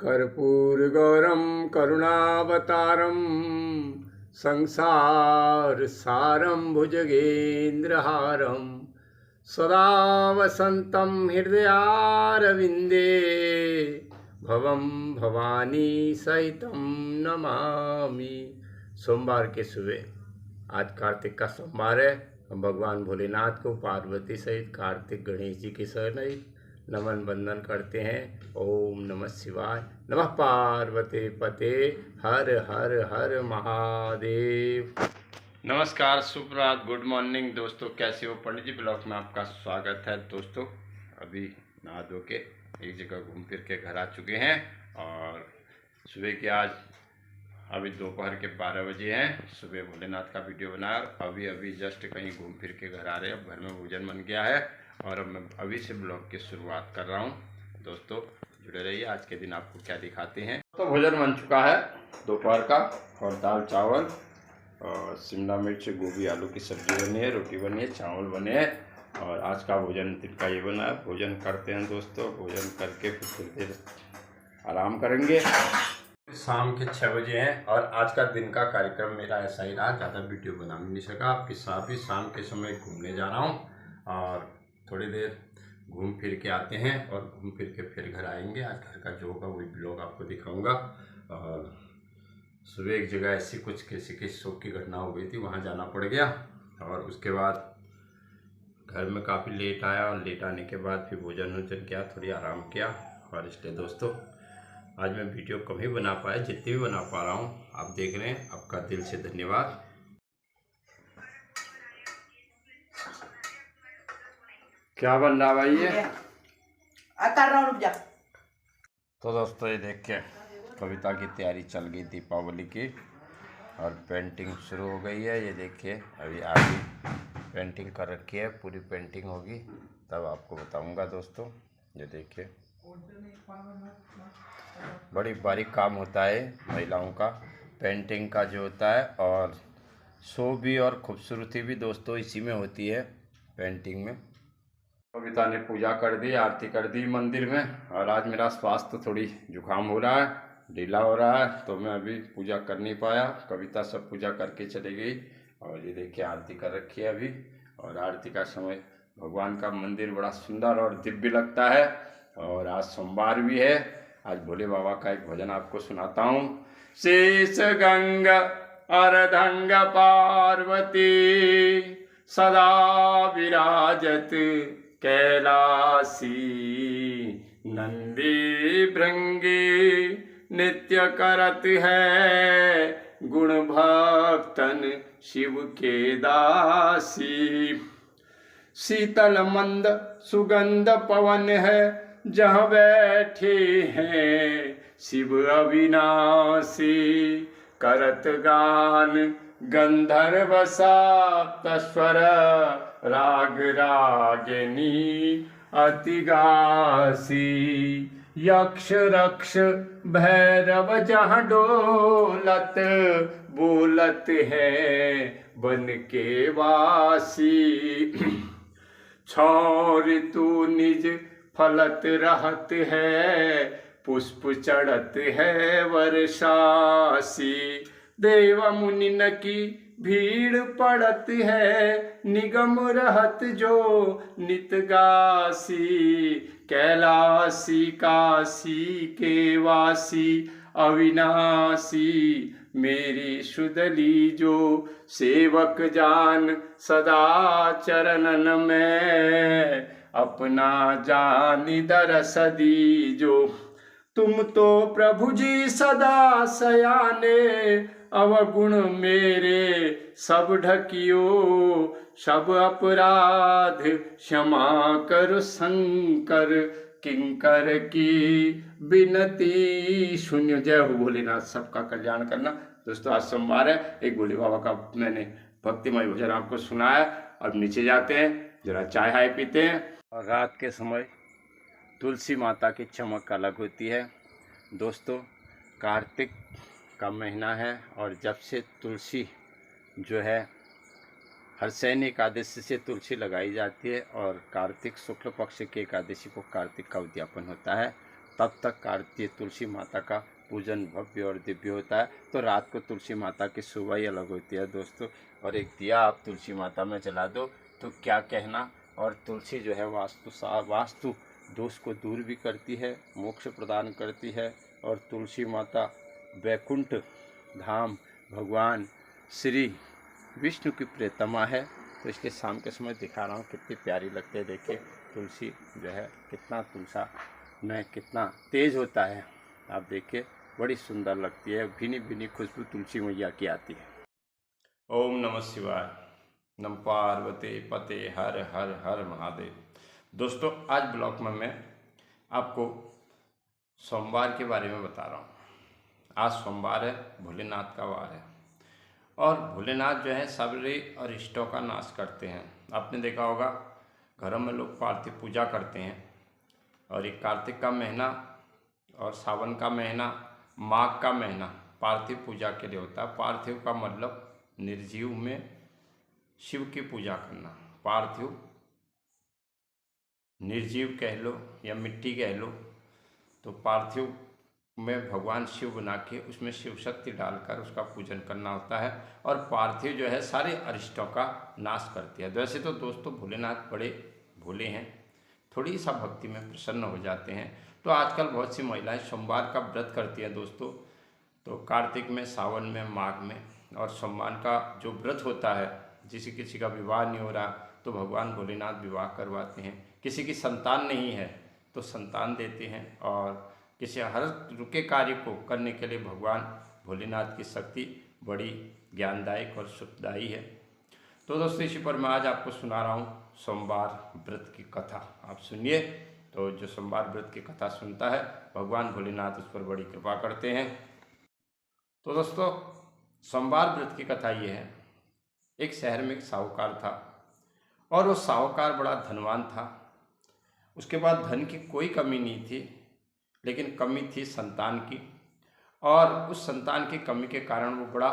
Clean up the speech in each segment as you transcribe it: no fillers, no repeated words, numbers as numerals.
कर्पूरगौरं करुणावतारं संसारसारं भुजगेन्द्रहारं सदा वसन्तं हृदयारविन्दे भवं भवानी सहितं नमामि। सोमवार के सुबह आज कार्तिक का सोमवार है। हम भगवान भोलेनाथ को पार्वती सहित कार्तिक गणेश जी के सहित नमन वंदन करते हैं। ओम नमः शिवाय, नमः पार्वती पते, हर हर हर महादेव। नमस्कार, सुप्रभात, गुड मॉर्निंग दोस्तों, कैसे हो? पंडित जी ब्लॉग में आपका स्वागत है। दोस्तों अभी नहा धो के एक जगह घूम फिर के घर आ चुके हैं और सुबह के आज अभी दोपहर के 12 बजे हैं। सुबह भोलेनाथ का वीडियो बनाया और अभी जस्ट कहीं घूम फिर के घर आ रहे हैं। अब घर में भोजन बन गया है और अब मैं अभी से ब्लॉग की शुरुआत कर रहा हूं। दोस्तों जुड़े रहिए, आज के दिन आपको क्या दिखाते हैं। तो भोजन बन चुका है दोपहर का और दाल चावल और शिमला मिर्च गोभी आलू की सब्जी बनी है, रोटी बनी है, चावल बने हैं और आज का भोजन दिन का ये बना है। भोजन करते हैं दोस्तों, भोजन करके फिर थोड़ी देर आराम करेंगे। शाम के 6 बजे हैं और आज का दिन का कार्यक्रम मेरा ऐसा ही रहा, ज़्यादा वीडियो बना नहीं सका। आपके साथ ही शाम के समय घूमने जा रहा हूँ और थोड़ी देर घूम फिर के आते हैं और घूम फिर के फिर घर आएंगे। आज घर का जो होगा वही ब्लॉग आपको दिखाऊंगा। और सुबह एक जगह ऐसी कुछ किसी के शोक की घटना हो गई थी, वहाँ जाना पड़ गया और उसके बाद घर में काफ़ी लेट आया और लेट आने के बाद फिर भोजन वोजन किया, थोड़ी आराम किया। और इसलिए दोस्तों आज मैं वीडियो कम ही बना पाया, जितनी भी बना पा रहा हूँ आप देख रहे हैं, आपका दिल से धन्यवाद। क्या बन रहा भाई ये? कर रहा हूँ, तो दोस्तों ये देख के कविता की तैयारी चल गई दीपावली की और पेंटिंग शुरू हो गई है। ये देखिए अभी आगे पेंटिंग कर रखी है, पूरी पेंटिंग होगी तब आपको बताऊंगा दोस्तों। ये देखिए बड़ी बारीक काम होता है महिलाओं का, पेंटिंग का जो होता है, और शो भी और खूबसूरती भी दोस्तों इसी में होती है, पेंटिंग में। कविता ने पूजा कर दी, आरती कर दी मंदिर में और आज मेरा स्वास्थ्य थोड़ी जुकाम हो रहा है, ढीला हो रहा है, तो मैं अभी पूजा कर नहीं पाया। कविता सब पूजा करके चली गई और ये देखिए आरती कर रखी है अभी। और आरती का समय भगवान का मंदिर बड़ा सुंदर और दिव्य लगता है। और आज सोमवार भी है। आज भोले बाबा का एक भजन आपको सुनाता हूँ। शेष गंगा अर्धंग पार्वती सदा विराजत कैलासी, नंदी भृंगी नित्य करत है गुण भक्तन शिव के दासी। शीतल मंद सुगंध पवन है जहाँ बैठे हैं शिव अविनाशी, करत गान गंधर्व सप्त स्वर राग रागिनी अति गासी। यक्ष रक्ष भैरव जहाँ डोलत बोलत है बन के वासी। छौर तू निज फलत रहत है पुष्प चढ़त है वर्षासी। देव मुनि न की भीड़ पड़त है निगम रहत जो नित गासी। कैलासी काशी के वासी अविनाशी, मेरी सुदली जो सेवक जान सदा चरणन में अपना जान दरस दीजो। तुम तो प्रभु जी सदा सयाने अवगुण मेरे सब ढकियो। सब अपराध क्षमा कर शंकर किंकर की विनती सुनियो। जय हो भोलेनाथ, सबका कल्याण करना। दोस्तों आज सोमवार है, एक भोले बाबा का मैंने भक्तिमय भजन आपको सुनाया। अब नीचे जाते हैं, जरा चाय हाय पीते हैं। और रात के समय तुलसी माता की चमक अलग होती है दोस्तों। कार्तिक का महीना है और जब से तुलसी जो है हरसैनी एकादशी से तुलसी लगाई जाती है और कार्तिक शुक्ल पक्ष की एकादशी को कार्तिक का उद्यापन होता है। तब तक कार्तिक तुलसी माता का पूजन भव्य और दिव्य होता है। तो रात को तुलसी माता की शोभा ही अलग होती है दोस्तों। और एक दिया आप तुलसी माता में जला दो तो क्या कहना। और तुलसी जो है वास्तु दोष को दूर भी करती है, मोक्ष प्रदान करती है। और तुलसी माता वैकुंठ धाम भगवान श्री विष्णु की प्रियतमा है। तो इसलिए शाम के समय दिखा रहा हूँ, कितनी प्यारी लगती है। देखिए तुलसी जो है कितना तुलसा में कितना तेज होता है, आप देखिए बड़ी सुंदर लगती है। भीनी भीनी खुशबू तुलसी मैया की आती है। ओम नमः शिवाय। नम पार्वती पते हर हर हर महादेव। दोस्तों आज ब्लॉग में मैं आपको सोमवार के बारे में बता रहा हूँ। आज सोमवार है, भोलेनाथ का वार है। और भोलेनाथ जो है सबरे अरिष्टों का नाश करते हैं। आपने देखा होगा घरों में लोग पार्थिव पूजा करते हैं। और एक कार्तिक का महीना और सावन का महीना, माघ का महीना पार्थिव पूजा के लिए होता है। पार्थिव का मतलब निर्जीव में शिव की पूजा करना। पार्थिव निर्जीव कह लो या मिट्टी कह लो, तो पार्थिव में भगवान शिव बना के उसमें शिव शक्ति डालकर उसका पूजन करना होता है। और पार्थिव जो है सारे अरिष्टों का नाश करती है। वैसे तो दोस्तों भोलेनाथ बड़े भोले हैं, थोड़ी सा भक्ति में प्रसन्न हो जाते हैं। तो आजकल बहुत सी महिलाएं सोमवार का व्रत करती हैं दोस्तों। तो कार्तिक में, सावन में, माघ में और सोमवार का जो व्रत होता है, किसी का विवाह नहीं हो रहा तो भगवान भोलेनाथ विवाह करवाते हैं। किसी की संतान नहीं है तो संतान देते हैं। और किसी हर रुके कार्य को करने के लिए भगवान भोलेनाथ की शक्ति बड़ी ज्ञानदायक और सुखदायी है। तो दोस्तों इसी पर मैं आज आपको सुना रहा हूँ सोमवार व्रत की कथा। आप सुनिए। तो जो सोमवार व्रत की कथा सुनता है भगवान भोलेनाथ उस पर बड़ी कृपा करते हैं। तो दोस्तों सोमवार व्रत की कथा ये है। एक शहर में एक साहूकार था और वो साहूकार बड़ा धनवान था। उसके बाद धन की कोई कमी नहीं थी, लेकिन कमी थी संतान की। और उस संतान की कमी के कारण वो बड़ा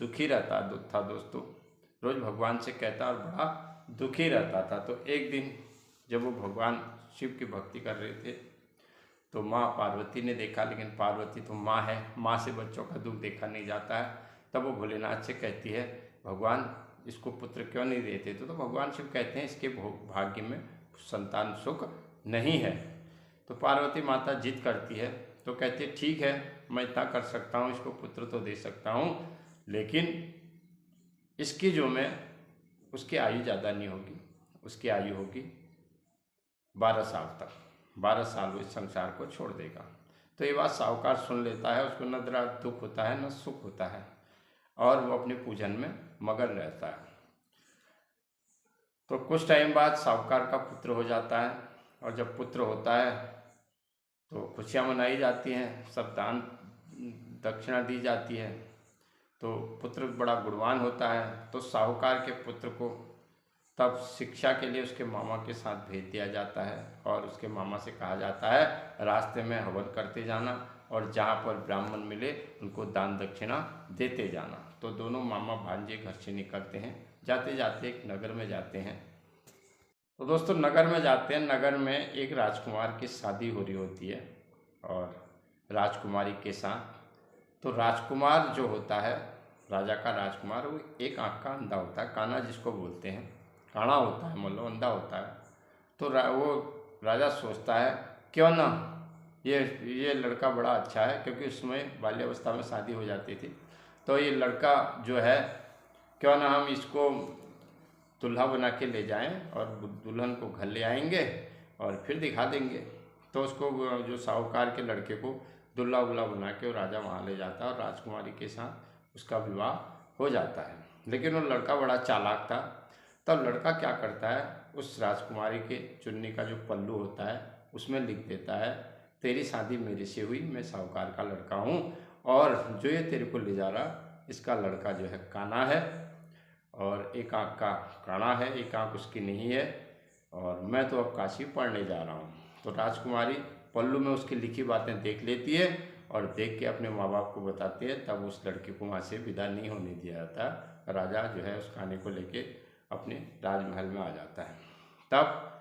दुखी रहता था दोस्तों। रोज भगवान से कहता और बड़ा दुखी रहता था। तो एक दिन जब वो भगवान शिव की भक्ति कर रहे थे तो माँ पार्वती ने देखा, लेकिन पार्वती तो माँ है, माँ से बच्चों का दुख देखा नहीं जाता है। तब वो भोलेनाथ से कहती है भगवान इसको पुत्र क्यों नहीं देते। तो भगवान शिव कहते हैं इसके भाग्य में संतान सुख नहीं है। तो पार्वती माता जिद करती है तो कहती है ठीक है मैं इतना कर सकता हूँ, इसको पुत्र तो दे सकता हूँ, लेकिन इसकी जो मैं उसकी आयु ज़्यादा नहीं होगी, उसकी आयु होगी 12 साल तक। 12 साल वो इस संसार को छोड़ देगा। तो ये बात साहूकार सुन लेता है। उसको न जरा दुख होता है न सुख होता है और वो अपने पूजन में मगन रहता है। तो कुछ टाइम बाद साहूकार का पुत्र हो जाता है। और जब पुत्र होता है तो खुशियाँ मनाई जाती हैं, सब दान दक्षिणा दी जाती है। तो पुत्र बड़ा गुणवान होता है। तो साहूकार के पुत्र को तब शिक्षा के लिए उसके मामा के साथ भेज दिया जाता है। और उसके मामा से कहा जाता है रास्ते में हवन करते जाना और जहाँ पर ब्राह्मण मिले उनको दान दक्षिणा देते जाना। तो दोनों मामा भांजे घर से निकलते हैं। जाते जाते एक नगर में जाते हैं। तो दोस्तों नगर में जाते हैं। नगर में एक राजकुमार की शादी हो रही होती है और राजकुमारी के साथ। तो राजकुमार जो होता है, राजा का राजकुमार, वो एक आँख का अंधा होता है, काना जिसको बोलते हैं, काना होता है, मतलब अंधा होता है। तो वो राजा सोचता है क्यों ना ये लड़का बड़ा अच्छा है, क्योंकि उसमें बाल्यावस्था में शादी हो जाती थी। तो ये लड़का जो है क्यों ना हम इसको दूल्हा बना के ले जाएं और दुल्हन को घर ले आएंगे और फिर दिखा देंगे। तो उसको जो साहूकार के लड़के को दूल्हा उल्हा बना के वो राजा वहाँ ले जाता है और राजकुमारी के साथ उसका विवाह हो जाता है। लेकिन वो लड़का बड़ा चालाक था। तब लड़का क्या करता है, उस राजकुमारी के चुन्नी का जो पल्लू होता है उसमें लिख देता है तेरी शादी मेरे से हुई, मैं साहूकार का लड़का हूँ और जो ये तेरे को ले जा रहा इसका लड़का जो है काना है और एक आँख का काना है, एक आँख उसकी नहीं है और मैं तो अब काशी पढ़ने जा रहा हूँ। तो राजकुमारी पल्लू में उसकी लिखी बातें देख लेती है और देख के अपने माँ बाप को बताती है। तब उस लड़के को वहाँ से विदा नहीं होने दिया जाता। राजा जो है उस खाने को लेके अपने राजमहल में आ जाता है। तब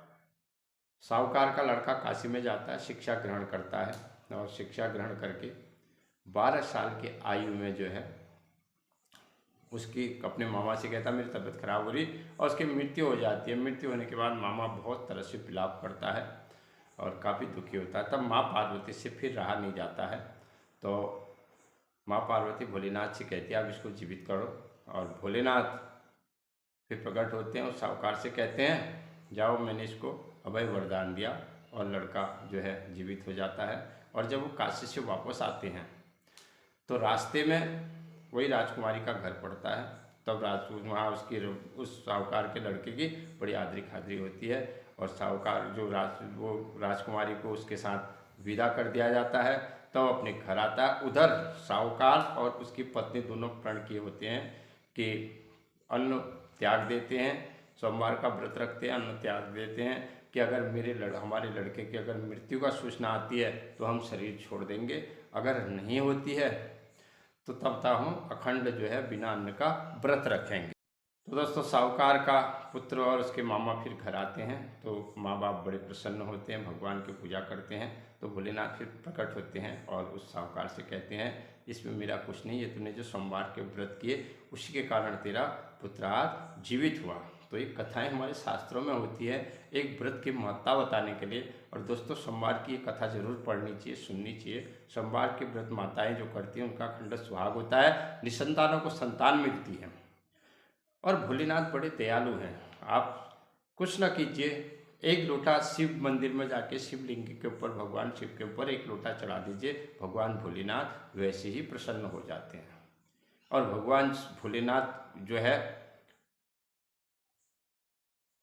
साहूकार का लड़का काशी में जाता है, शिक्षा ग्रहण करता है और शिक्षा ग्रहण करके 12 साल की आयु में जो है उसकी अपने मामा से कहता है मेरी तबीयत खराब हो रही और उसकी मृत्यु हो जाती है। मृत्यु होने के बाद मामा बहुत तरह से विलाप करता है और काफ़ी दुखी होता है। तब माँ पार्वती से फिर रहा नहीं जाता है, तो माँ पार्वती भोलेनाथ से कहती है आप इसको जीवित करो। और भोलेनाथ फिर प्रकट होते हैं और साहूकार से कहते हैं जाओ, मैंने इसको अभय वरदान दिया, और लड़का जो है जीवित हो जाता है। और जब वो काशी से वापस आते हैं तो रास्ते में वही राजकुमारी का घर पड़ता है। तब वहाँ उसकी उस साहूकार के लड़के की बड़ी आदरी खादरी होती है और साहूकार जो वो राजकुमारी को उसके साथ विदा कर दिया जाता है। तब अपने घर आता है। उधर साहूकार और उसकी पत्नी दोनों प्रण किए होते हैं कि अन्न त्याग देते हैं, सोमवार का व्रत रखते हैं, अन्न त्याग देते हैं कि अगर हमारे लड़के की अगर मृत्यु का सूचना आती है तो हम शरीर छोड़ देंगे, अगर नहीं होती है तो तब तक हम अखंड जो है बिना अन्न का व्रत रखेंगे। तो दोस्तों साहूकार का पुत्र और उसके मामा फिर घर आते हैं तो माँ बाप बड़े प्रसन्न होते हैं, भगवान की पूजा करते हैं। तो भोलेनाथ फिर प्रकट होते हैं और उस साहूकार से कहते हैं इसमें मेरा कुछ नहीं है, तूने जो सोमवार के व्रत किए उसी के कारण तेरा पुत्र आज जीवित हुआ। तो ये कथाएं हमारे शास्त्रों में होती है एक व्रत की महत्ता बताने के लिए। और दोस्तों सोमवार की ये कथा जरूर पढ़नी चाहिए, सुननी चाहिए। सोमवार के व्रत माताएं जो करती हैं उनका खंड सुहाग होता है, निसंतानों को संतान मिलती है। और भोलेनाथ बड़े दयालु हैं। आप कुछ न कीजिए, एक लोटा शिव मंदिर में जाके शिवलिंग के ऊपर भगवान शिव के ऊपर एक लोटा चढ़ा दीजिए, भगवान भोलेनाथ वैसे ही प्रसन्न हो जाते हैं। और भगवान भोलेनाथ जो है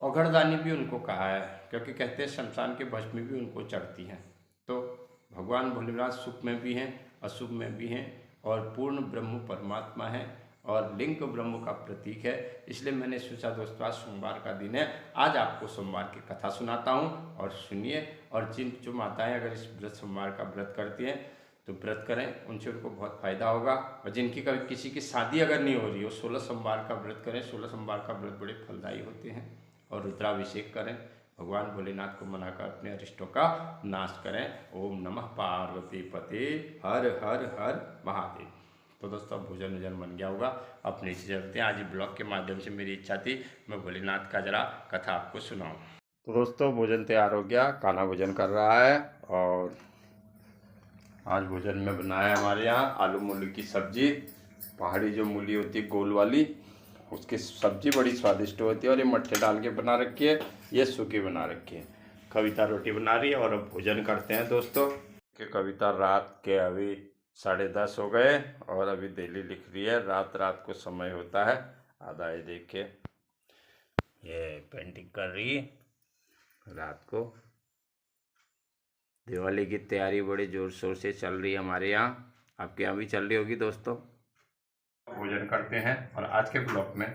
औघड़दानी भी उनको कहा है, क्योंकि कहते हैं शमशान के भस्म भी उनको चढ़ती हैं। तो भगवान भोलेनाथ सुख में भी हैं, अशुभ में भी हैं और पूर्ण ब्रह्म परमात्मा है और लिंग ब्रह्म का प्रतीक है। इसलिए मैंने सोचा दोस्तों आज सोमवार का दिन है, आज आपको सोमवार की कथा सुनाता हूँ और सुनिए। और जो माताएं अगर इस व्रत सोमवार का व्रत करती हैं तो व्रत करें, उनसे उनको बहुत फायदा होगा। और जिनकी कभी किसी की शादी अगर नहीं हो रही हो 16 सोमवार का व्रत करें। 16 सोमवार का व्रत बड़े फलदायी होते हैं। और रुद्राभिषेक करें, भगवान भोलेनाथ को मनाकर अपने अरिष्टों का नाश करें। ओम नमः पार्वती पते हर हर हर महादेव। तो दोस्तों भोजन वोजन बन गया होगा, अब नीचे चलते हैं। आज ब्लॉग के माध्यम से मेरी इच्छा थी मैं भोलेनाथ का जरा कथा आपको सुनाऊं। तो दोस्तों भोजन तैयार हो गया, कान्हा भोजन कर रहा है। और आज भोजन में बनाया हमारे यहाँ आलू मूली की सब्जी, पहाड़ी जो मूली होती है गोल वाली, उसकी सब्जी बड़ी स्वादिष्ट होती है। और ये मट्ठे डाल के बना रखी है, ये सूखी बना रखी है। कविता रोटी बना रही है और अब भोजन करते हैं दोस्तों। कि कविता रात के अभी 10:30 हो गए और अभी दिल्ली लिख रही है। रात को समय होता है आधा, ये देखिए ये पेंटिंग कर रही है रात को। दिवाली की तैयारी बड़े जोर शोर से चल रही है हमारे यहाँ, आपके यहाँ भी चल रही होगी दोस्तों। भोजन करते हैं और आज के ब्लॉग में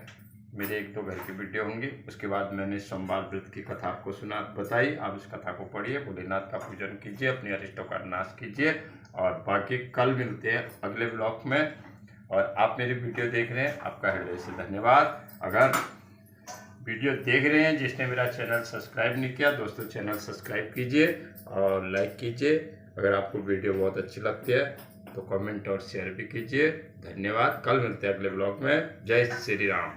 मेरे 1-2 घर की वीडियो होंगी। उसके बाद मैंने सोमवार व्रत की कथा आपको बताई। आप इस कथा को पढ़िए, भोलेनाथ का पूजन कीजिए, अपने अरिष्टों का नाश कीजिए। और बाकी कल मिलते हैं अगले ब्लॉग में। और आप मेरी वीडियो देख रहे हैं, आपका हृदय से धन्यवाद। अगर वीडियो देख रहे हैं जिसने मेरा चैनल सब्सक्राइब नहीं किया, दोस्तों चैनल सब्सक्राइब कीजिए और लाइक कीजिए। अगर आपको वीडियो बहुत अच्छी लगती है तो कमेंट और शेयर भी कीजिए। धन्यवाद। कल मिलते हैं अगले ब्लॉग में। जय श्री राम।